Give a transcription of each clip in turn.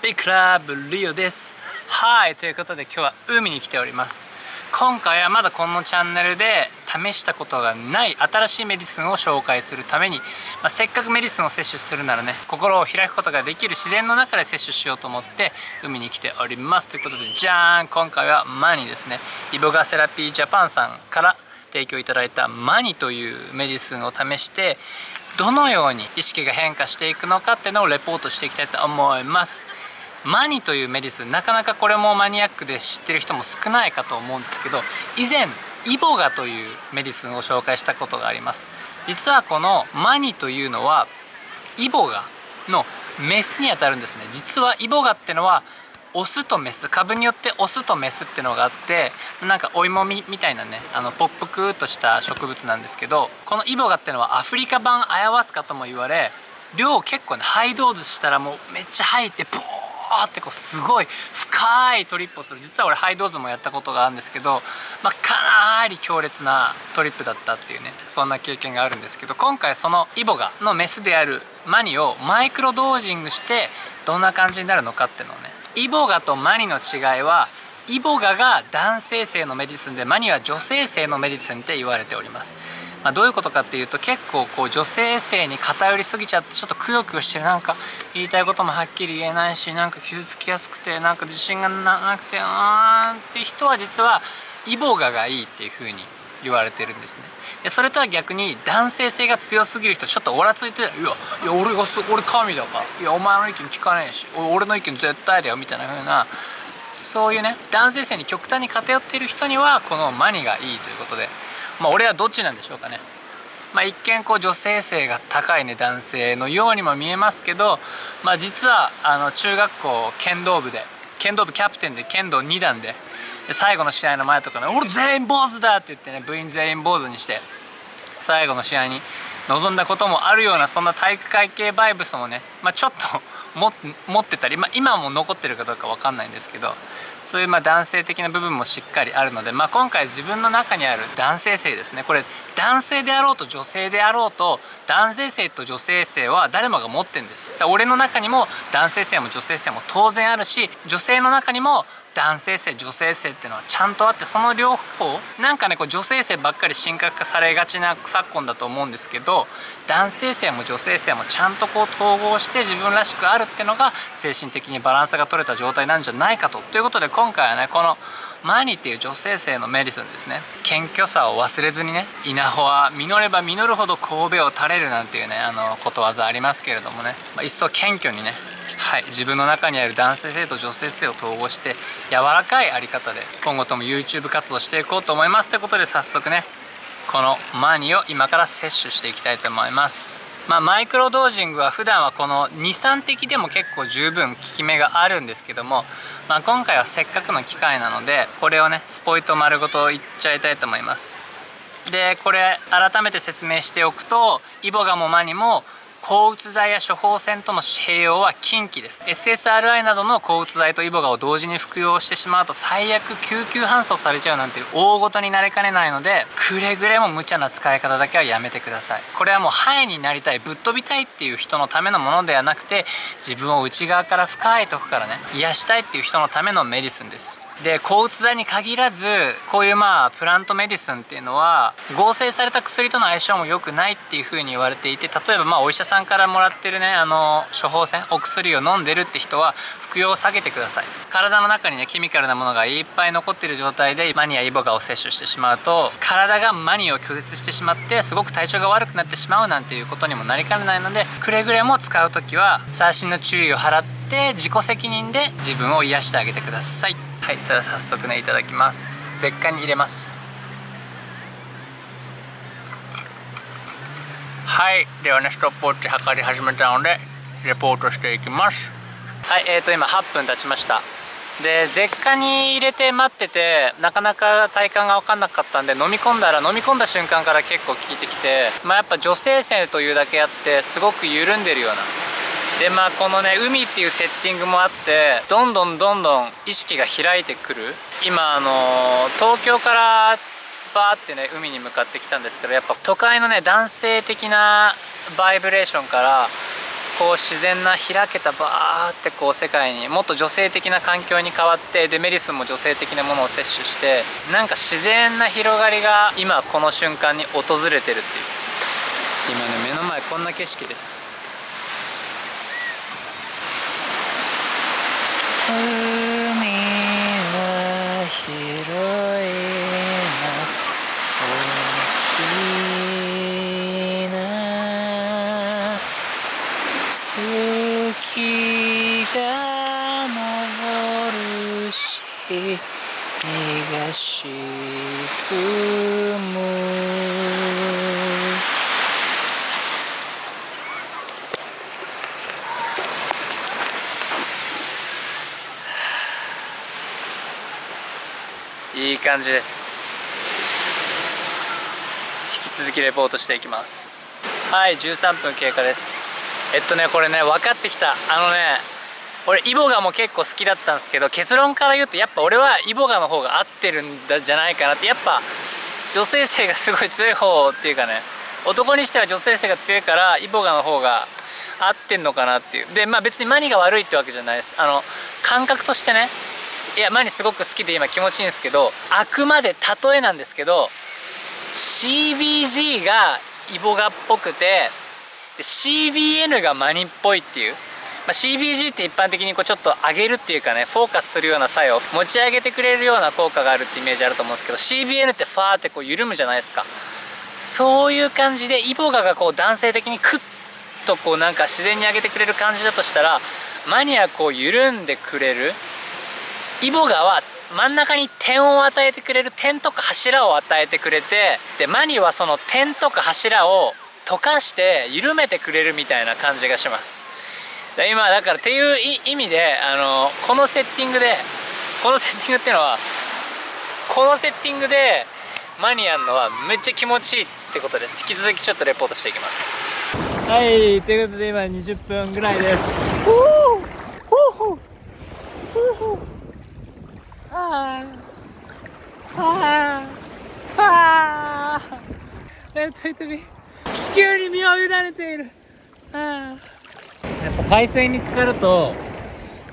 ビクラブリオです。はい、ということで今日は海に来ております。今回はまだこのチャンネルで試したことがない新しいメディスンを紹介するために、せっかくメディスンを摂取するならね、心を開くことができる自然の中で摂取しようと思って海に来ております。ということでじゃーん、今回はマニですね。イボガセラピージャパンさんから提供いただいたマニというメディスンを試して、どのように意識が変化していくのかっていうのをレポートしていきたいと思います。マニというメディスン、なかなかこれもマニアックで知ってる人も少ないかと思うんですけど、以前イボガというメディスンを紹介したことがあります。実はこのマニというのはイボガのメスにあたるんですね。実はイボガってのはオスとメス、株によってオスとメスってのがあって、なんかお芋みたいなね、ポップクーっとした植物なんですけど、このイボガってのはアフリカ版アヤワスカとも言われ、量結構ねハイドーズしたらもうめっちゃ吐いてポーってこうすごい深いトリップをする。実は俺ハイドーズもやったことがあるんですけど、かなり強烈なトリップだったっていうね、そんな経験があるんですけど、今回そのイボガのメスであるマニをマイクロドージングしてどんな感じになるのかっていうのをね。イボガとマニの違いは、イボガが男性性のメディスンでマニは女性性のメディスンって言われております。どういうことかっていうと、結構こう女性性に偏りすぎちゃってちょっとくよくよしてる、なんか言いたいこともはっきり言えないし、なんか傷つきやすくてなんか自信がなくてって人は実はイボガがいいっていう風に言われてるんですね。でそれとは逆に男性性が強すぎる人、ちょっとオラついてる、いや俺神だから、いやお前の意見聞かねえし、俺の意見絶対だよみたいな風な、そういうね男性性に極端に偏っている人にはこのマニがいいということで、俺はどっちなんでしょうかね。一見こう女性性が高いね男性のようにも見えますけど、実は中学校剣道部キャプテンで剣道2段で、最後の試合の前とかね、俺全員坊主だって言ってね、部員全員坊主にして最後の試合に臨んだこともあるような、そんな体育会系バイブスもね、ちょっと持ってたり、今も残ってるかどうか分かんないんですけど、そういう男性的な部分もしっかりあるので、今回自分の中にある男性性ですね、これ男性であろうと女性であろうと、男性性と女性性は誰もが持ってるんです。だから俺の中にも男性性も女性性も当然あるし、女性の中にも男性性女性性っていうのはちゃんとあって、その両方なんかね、こう女性性ばっかり神格化されがちな昨今だと思うんですけど、男性性も女性性もちゃんとこう統合して自分らしくあるっていうのが精神的にバランスが取れた状態なんじゃないかということで、今回はねこのマニっていう女性性のメディスンですね。謙虚さを忘れずにね、稲穂は実れば実るほど神戸を垂れるなんていうねことわざありますけれどもね、一層謙虚にね、自分の中にある男性性と女性性を統合して柔らかいあり方で今後とも YouTube 活動していこうと思います。ということで早速ね、このマニを今から摂取していきたいと思います。マイクロドージングは普段はこの 2,3 滴でも結構十分効き目があるんですけども、今回はせっかくの機会なのでこれをねスポイト丸ごといっちゃいたいと思います。でこれ改めて説明しておくと、イボガもマニも抗うつ剤や処方箋との併用は禁忌です。 SSRI などの抗うつ剤とイボガを同時に服用してしまうと最悪救急搬送されちゃうなんていう大事になりかねないので、くれぐれも無茶な使い方だけはやめてください。これはもうハイになりたい、ぶっ飛びたいっていう人のためのものではなくて、自分を内側から深いとこからね癒したいっていう人のためのメディスンです。で抗うつ剤に限らず、こういうプラントメディスンっていうのは合成された薬との相性も良くないっていう風に言われていて、例えばお医者さんからもらってるね処方箋、お薬を飲んでるって人は服用を下げてください。体の中にねケミカルなものがいっぱい残っている状態でマニやイボガを摂取してしまうと、体がマニを拒絶してしまってすごく体調が悪くなってしまうなんていうことにもなりかねないので、くれぐれも使う時は細心の注意を払って自己責任で自分を癒してあげてください。それは早速ねいただきます。絶対に入れます。ではねストップウォッチ測り始めたのでレポートしていきます。今8分経ちました。で舌下に入れて待っててなかなか体感が分かんなかったんで、飲み込んだ瞬間から結構効いてきて、やっぱ女性性というだけあってすごく緩んでるような。でこのね海っていうセッティングもあって、どんどん意識が開いてくる。今東京からバーってね海に向かってきたんですけど、やっぱ都会のね男性的なバイブレーションからこう自然な開けたバーってこう世界にもっと女性的な環境に変わって、でメリスも女性的なものを摂取して、なんか自然な広がりが今この瞬間に訪れてるっていう。今ね、目の前こんな景色です。海は広いな、大きな月が昇るし、日が沈む。いい感じです。引き続きレポートしていきます。はい、13分経過です。これね、分かってきた。俺イボガも結構好きだったんですけど、結論から言うとやっぱ俺はイボガの方が合ってるんじゃないかなって。やっぱ女性性がすごい強い方っていうかね、男にしては女性性が強いからイボガの方が合ってんのかなっていう。でまあ別にマニが悪いってわけじゃないです。感覚としてね、いやマニすごく好きで今気持ちいいんですけど、あくまで例えなんですけど、 CBG がイボガっぽくて CBN がマニっぽいっていう。CBG って一般的にこうちょっと上げるっていうかね、フォーカスするような作用、持ち上げてくれるような効果があるってイメージあると思うんですけど、 CBN ってファーってこう緩むじゃないですか。そういう感じでイボガがこう男性的にクッとこうなんか自然に上げてくれる感じだとしたら、マニはこう緩んでくれる、イボガは真ん中に点を与えてくれる、点とか柱を与えてくれて、でマニはその点とか柱を溶かして緩めてくれるみたいな感じがします。今だからっていう意味でこのセッティングっていうのは、このセッティングでマニやんのはめっちゃ気持ちいいってことです。引き続きちょっとレポートしていきます。はい、ということで今20分ぐらいです。地球に身を委ねている。やっぱ海水に浸かると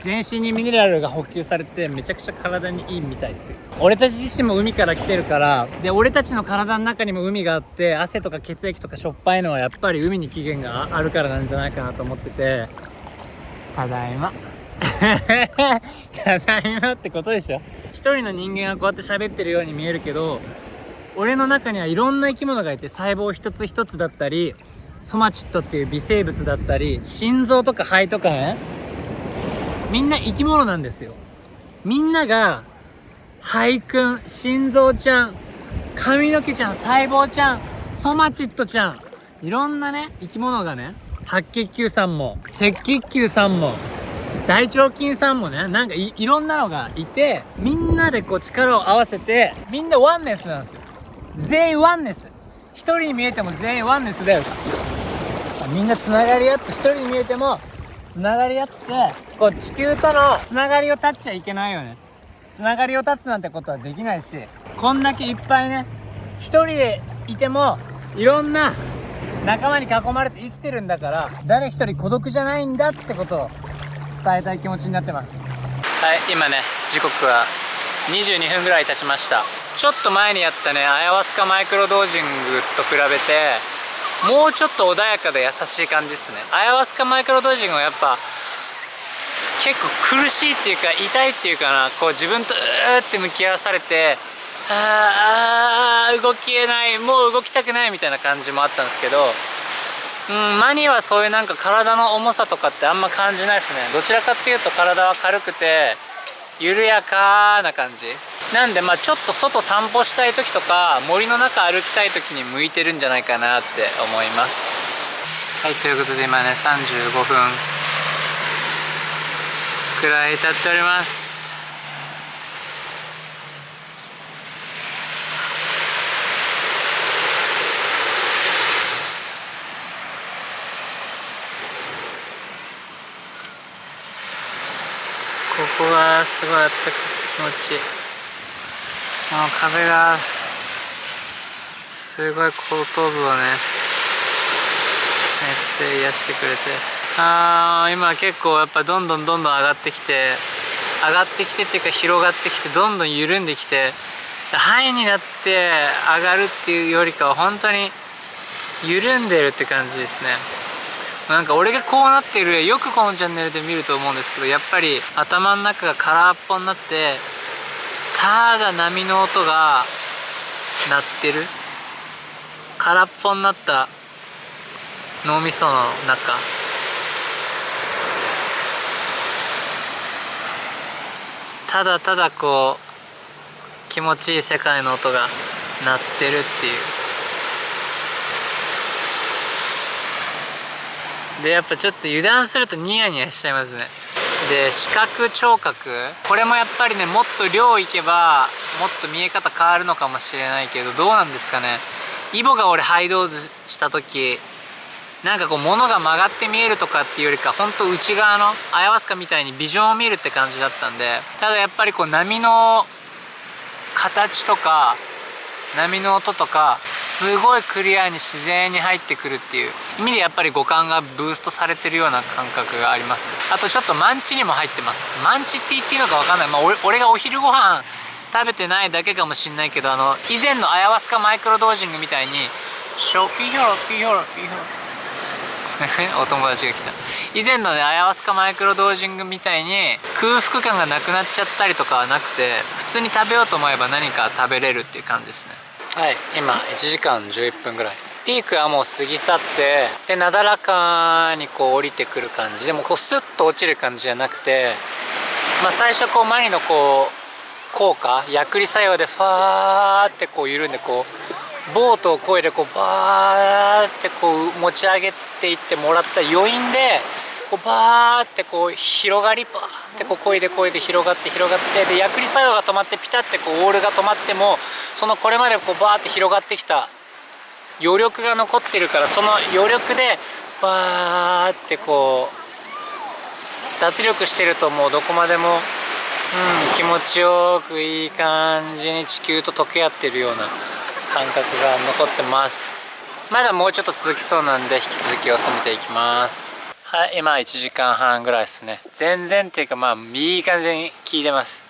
全身にミネラルが補給されてめちゃくちゃ体にいいみたいですよ。俺たち自身も海から来てるから、で俺たちの体の中にも海があって、汗とか血液とかしょっぱいのはやっぱり海に起源があるからなんじゃないかなと思ってて、ただいまただいまってことでしょ。一人の人間がこうやって喋ってるように見えるけど、俺の中にはいろんな生き物がいて、細胞一つ一つだったり、ソマチッドっていう微生物だったり、心臓とか肺とかね、みんな生き物なんですよ。みんなが肺くん、心臓ちゃん、髪の毛ちゃん、細胞ちゃん、ソマチッドちゃん、いろんなね生き物がね、白血球さんも赤血球さんも大腸菌さんもね、なんかいろんなのがいて、みんなでこう力を合わせて、みんなワンネスなんですよ。全員ワンネス。一人に見えても全員ワンネスだよ。みんなつながり合って、一人に見えてもつながり合って、こう地球とのつながりを断っちゃいけないよね。つながりを断つなんてことはできないし、こんだけいっぱいね、一人でいてもいろんな仲間に囲まれて生きてるんだから、誰一人孤独じゃないんだってことを伝えたい気持ちになってます。はい、今ね時刻は22分ぐらい経ちました。ちょっと前にやったねアヤワスカマイクロドージングと比べてもうちょっと穏やかで優しい感じですね。アヤワスカマイクロドージングはやっぱ結構苦しいっていうか痛いっていうかな、こう自分とって向き合わされて、動けない、もう動きたくないみたいな感じもあったんですけど、マニはそういうなんか体の重さとかってあんま感じないですね。どちらかっていうと体は軽くて緩やかな感じなんで、ちょっと外散歩したい時とか森の中歩きたい時に向いてるんじゃないかなって思います。はい、ということで今ね35分くらい経っております。ここがすごいあったかくて気持ちいい。この風がすごい後頭部をね熱で癒してくれて、今結構やっぱどんどん上がってきてっていうか広がってきてどんどん緩んできて、ハイになって上がるっていうよりかは本当に緩んでるって感じですね。なんか俺がこうなってる、よくこのチャンネルで見ると思うんですけど、やっぱり頭の中が空っぽになってただ波の音が鳴ってる、空っぽになった脳みその中、ただただこう気持ちいい世界の音が鳴ってるっていう。でやっぱちょっと油断するとニヤニヤしちゃいますね。で視覚聴覚、これもやっぱりね、もっと量いけばもっと見え方変わるのかもしれないけど、どうなんですかね。イボが俺ハイドーズした時、なんかこう物が曲がって見えるとかっていうよりか、ほんと内側のアヤワスカみたいにビジョンを見るって感じだったんで、ただやっぱりこう波の形とか波の音とかすごいクリアに自然に入ってくるっていう意味で、やっぱり五感がブーストされてるような感覚がありますね。あとちょっとマンチにも入ってます。マンチって言っていいのか分かんない、俺がお昼ご飯食べてないだけかもしんないけど、以前のアヤワスカマイクロドージングみたいにショピヒョロピヒョロピヒョロお友達が来た。以前のねアヤワスカマイクロドージングみたいに空腹感がなくなっちゃったりとかはなくて、普通に食べようと思えば何か食べれるっていう感じですね。はい、今1時間11分ぐらい、ピークはもう過ぎ去って、でなだらかにこう降りてくる感じで、もこうスッと落ちる感じじゃなくて、最初こうマリのこう効果、やくり作用でファーってこう緩んで、こうボートを漕いでこうバーってこう持ち上げていってもらった余韻で、こうバーってこう広がり、バーってこう漕いで広がってでやくり作用が止まってピタってこうオールが止まっても、そのこれまでこうバーって広がってきた余力が残ってるから、その余力でバーってこう脱力してると、もうどこまでも気持ちよくいい感じに地球と溶け合ってるような感覚が残ってます。まだもうちょっと続きそうなんで、引き続き様子見ていきます。はい、今1時間半ぐらいですね。全然っていうかいい感じに効いてます。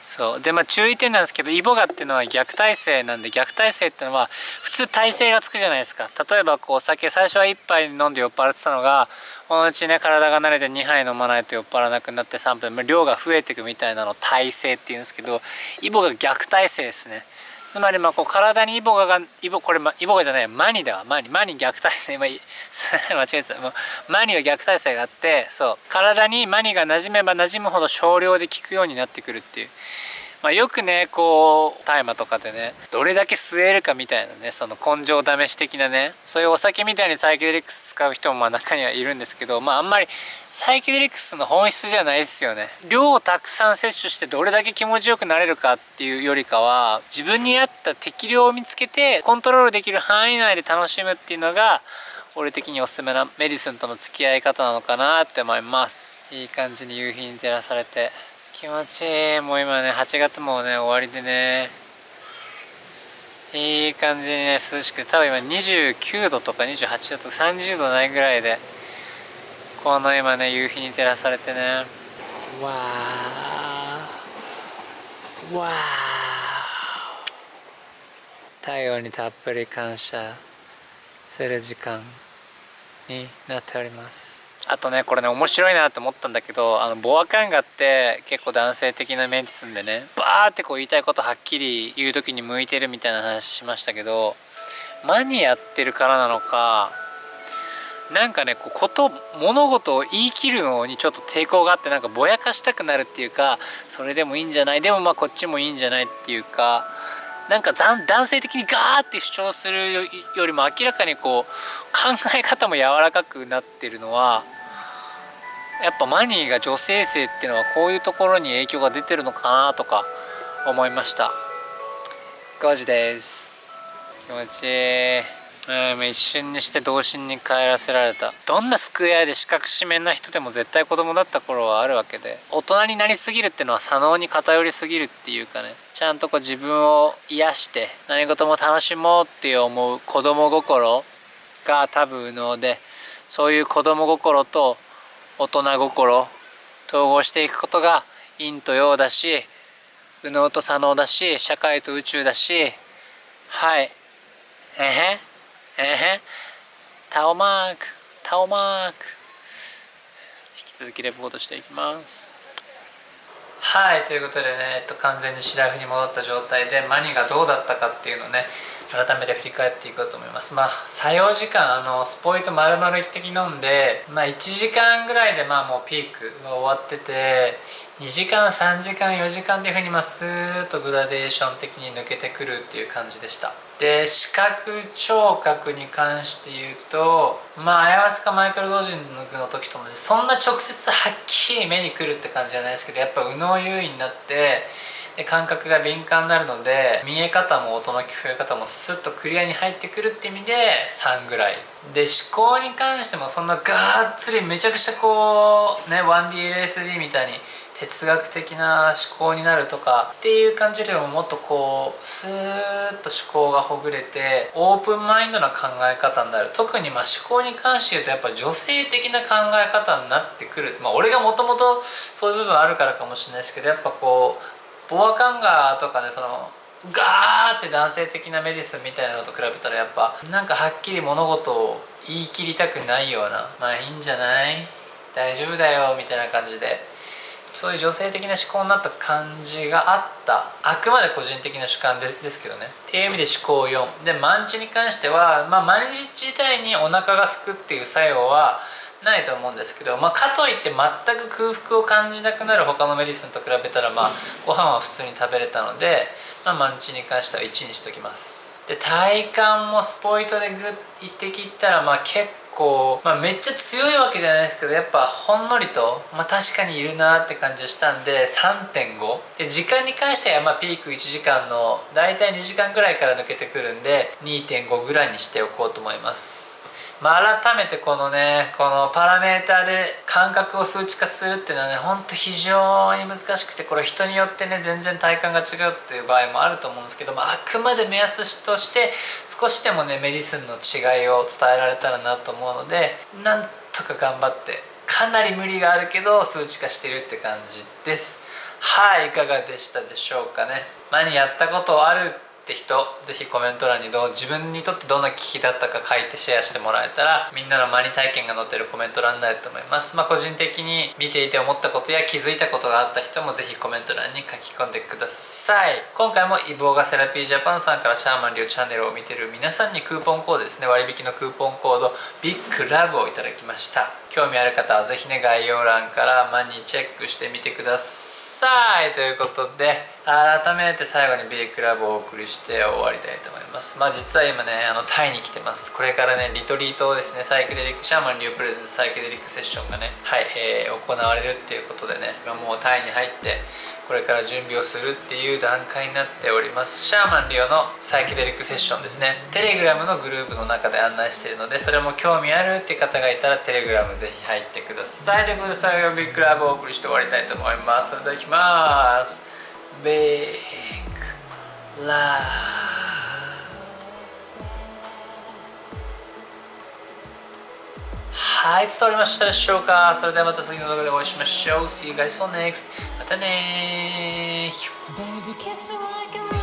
そうで注意点なんですけど、イボガっていうのは逆耐性なんで、逆耐性っていうのは普通耐性がつくじゃないですか。例えばこうお酒最初は1杯飲んで酔っ払ってたのが、このうちね体が慣れて2杯飲まないと酔っ払わなくなって3分、量が増えていくみたいなのを耐性っていうんですけど、イボが逆耐性ですね。つまりこう体にイボガじゃない、マニだわ。マニ逆耐性、間違えてた。マニは逆耐性があって、そう体にマニが馴染めば馴染むほど少量で効くようになってくるっていう。よくねこう大麻とかでね、どれだけ吸えるかみたいなね、その根性試し的なね、そういうお酒みたいにサイケデリックス使う人も中にはいるんですけど、あんまりサイケデリックスの本質じゃないですよね。量をたくさん摂取してどれだけ気持ちよくなれるかっていうよりかは、自分に合った適量を見つけてコントロールできる範囲内で楽しむっていうのが俺的におすすめなメディスンとの付き合い方なのかなって思います。いい感じに夕日に照らされて気持ちいい。もう今ね8月もね終わりでね、いい感じにね涼しくて、多分今29度とか28度とか30度ないぐらいで、この今ね夕日に照らされてね、わー太陽にたっぷり感謝する時間になっております。あとねこれね面白いなと思ったんだけど、ボアカンガって結構男性的なメディスンでね、バーってこう言いたいことはっきり言う時に向いてるみたいな話しましたけど、マニやってるからなのか、なんかねこう物事を言い切るのにちょっと抵抗があって、なんかぼやかしたくなるっていうか、それでもいいんじゃない、でもこっちもいいんじゃないっていうか、なんか男性的にガーって主張するよりも明らかにこう考え方も柔らかくなってるのは、やっぱマニーが女性性っていうのはこういうところに影響が出てるのかなとか思いました。5時です。気持ちいい。一瞬にして童心に帰らせられた。どんなスクエアで四角四面な人でも絶対子供だった頃はあるわけで、大人になりすぎるっていうのは左脳に偏りすぎるっていうかね、ちゃんとこう自分を癒して何事も楽しもうって思う子供心が多分右脳で、そういう子供心と大人心統合していくことが陰と陽だし、右脳と左脳だし、社会と宇宙だし、はい、タオマーク、タオマーク、引き続きレポートしていきます。はい、ということでね、完全にシラフに戻った状態でマニがどうだったかっていうのをね、改めて振り返っていこうと思います。作業時間、スポイト丸々1滴飲んで、1時間ぐらいでもうピークが終わってて、2時間3時間4時間っていうふうにスーッとグラデーション的に抜けてくるっていう感じでした。で、視覚聴覚に関して言うと、アヤワスカマイクロドージングの時と同じ、そんな直接はっきり目にくるって感じじゃないですけど、やっぱ右脳優位になってで感覚が敏感になるので、見え方も音の聞こえ方もスッとクリアに入ってくるって意味で3ぐらいで、思考に関してもそんながっつりめちゃくちゃ1DLSD みたいに哲学的な思考になるとかっていう感じよりも、もっとスーッと思考がほぐれてオープンマインドな考え方になる。特に思考に関して言うとやっぱ女性的な考え方になってくる。俺がもともとそういう部分あるからかもしれないですけど、やっぱボアカンガーとかね、ガーって男性的なメディスンみたいなのと比べたら、やっぱなんかはっきり物事を言い切りたくないような、いいんじゃない、大丈夫だよみたいな感じで、そういう女性的な思考になった感じがあった。あくまで個人的な主観ですけどね。っていう意味で思考4で、マンチに関してはマンチ自体にお腹がすくっていう作用はないと思うんですけど、かといって全く空腹を感じなくなる他のメディスンと比べたら、ご飯は普通に食べれたので、マンチに関しては1にしときます。で、体感もスポイトでグッ1滴いったら結構、めっちゃ強いわけじゃないですけど、やっぱほんのりと、確かにいるなって感じがしたんで 3.5 で、時間に関してはピーク1時間のだいたい2時間ぐらいから抜けてくるんで 2.5 ぐらいにしておこうと思います。改めてこのパラメーターで感覚を数値化するっていうのはね、ほんと非常に難しくて、これ人によってね全然体感が違うっていう場合もあると思うんですけど、あくまで目安として少しでもねメディスンの違いを伝えられたらなと思うので、なんとか頑張って、かなり無理があるけど数値化してるって感じです。はい、いかがでしたでしょうかね。前にやったことあるって人、ぜひコメント欄に自分にとってどんな機器だったか書いてシェアしてもらえたら、みんなのマニ体験が載ってるコメント欄になると思います。個人的に見ていて思ったことや気づいたことがあった人もぜひコメント欄に書き込んでください。今回もイボーガセラピージャパンさんからシャーマンリオチャンネルを見てる皆さんにクーポンコードですね、割引のクーポンコードビッグラブをいただきました。興味ある方はぜひね概要欄からマニーチェックしてみてください。ということで、改めて最後にビッグラブをお送りして終わりたいと思います。実は今ねタイに来てます。これからねリトリートをですね、サイケデリックシャーマンリュウプレゼンツサイケデリックセッションがね、行われるっていうことでね、今もうタイに入ってこれから準備をするっていう段階になっております。シャーマンリオのサイケデリックセッションですね、テレグラムのグループの中で案内しているので、それも興味あるっていう方がいたらテレグラムぜひ入ってください。ということで最後ビッグラブをお送りして終わりたいと思います。それではいきます。ビッグラブ。はい、伝わりましたでしょうか。それではまた次の動画でお会いしましょう。See you guys for next. またねー。